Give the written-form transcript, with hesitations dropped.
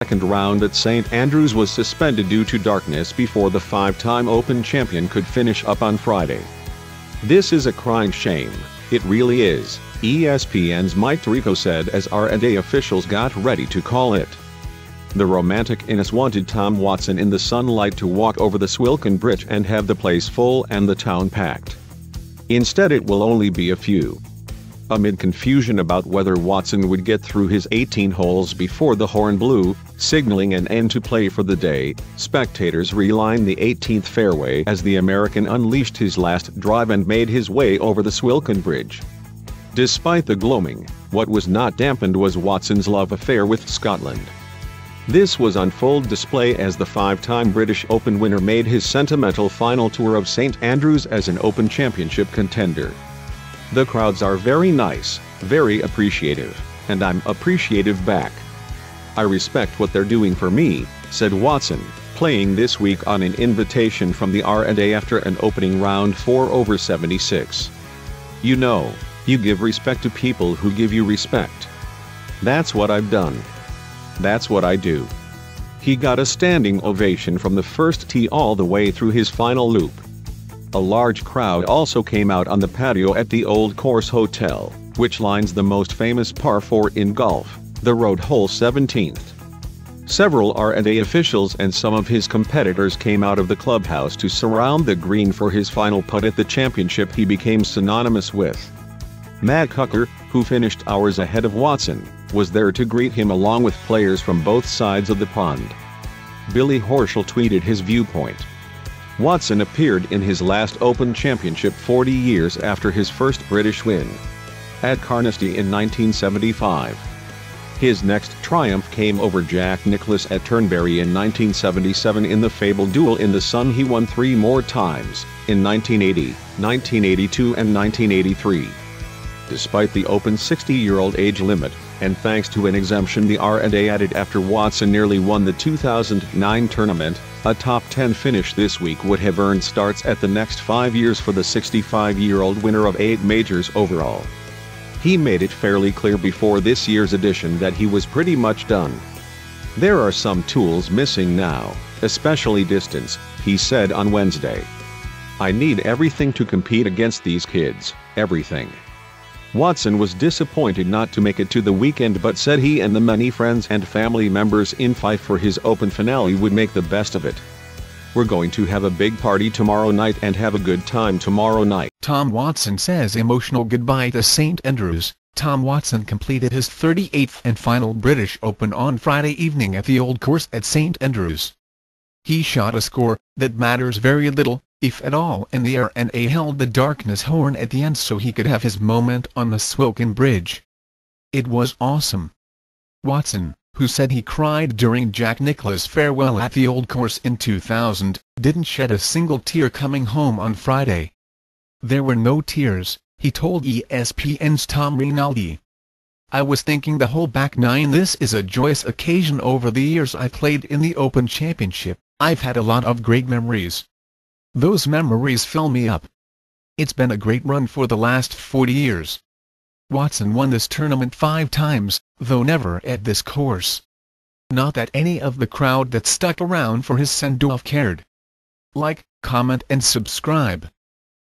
second round at St Andrews was suspended due to darkness before the five-time Open champion could finish up on Friday. "This is a crying shame, it really is," ESPN's Mike Tirico said as R&A officials got ready to call it. The romantic Innes wanted Tom Watson in the sunlight to walk over the Swilcan Bridge and have the place full and the town packed. Instead it will only be a few. Amid confusion about whether Watson would get through his 18 holes before the horn blew, signaling an end to play for the day, spectators relined the 18th fairway as the American unleashed his last drive and made his way over the Swilcan Bridge. Despite the gloaming, what was not dampened was Watson's love affair with Scotland. This was on full display as the five-time British Open winner made his sentimental final tour of St Andrews as an Open Championship contender. "The crowds are very nice, very appreciative, and I'm appreciative back. I respect what they're doing for me," said Watson, playing this week on an invitation from the R&A after an opening round 4 over 76. "You know, you give respect to people who give you respect. That's what I've done. That's what I do." He got a standing ovation from the first tee all the way through his final loop. A large crowd also came out on the patio at the Old Course Hotel, which lines the most famous par 4 in golf, the road hole 17th. Several R&A officials and some of his competitors came out of the clubhouse to surround the green for his final putt at the championship he became synonymous with. Matt Kuchar, who finished hours ahead of Watson, was there to greet him along with players from both sides of the pond. Billy Horschel tweeted his viewpoint. Watson appeared in his last Open Championship 40 years after his first British win at Carnoustie in 1975. His next triumph came over Jack Nicklaus at Turnberry in 1977 in the fabled duel in the sun. He won 3 more times, in 1980, 1982 and 1983. Despite the Open 60-year-old age limit, and thanks to an exemption the R&A added after Watson nearly won the 2009 tournament, a top 10 finish this week would have earned starts at the next 5 years for the 65-year-old winner of 8 majors overall. He made it fairly clear before this year's edition that he was pretty much done. "There are some tools missing now, especially distance," he said on Wednesday. "I need everything to compete against these kids, everything." Watson was disappointed not to make it to the weekend but said he and the many friends and family members in Fife for his Open finale would make the best of it. "We're going to have a big party tomorrow night and have a good time tomorrow night." Tom Watson says emotional goodbye to St Andrews. Tom Watson completed his 38th and final British Open on Friday evening at the Old Course at St Andrews. He shot a score that matters very little, if at all, in the air, and held the darkness horn at the end so he could have his moment on the Swilcan Bridge. "It was awesome." Watson, who said he cried during Jack Nicklaus' farewell at the Old Course in 2000, didn't shed a single tear coming home on Friday. "There were no tears," he told ESPN's Tom Rinaldi. "I was thinking the whole back nine, this is a joyous occasion. Over the years I played in the Open Championship, I've had a lot of great memories. Those memories fill me up. It's been a great run for the last 40 years. Watson won this tournament 5 times, though never at this course. Not that any of the crowd that stuck around for his send-off cared. Like, comment and subscribe.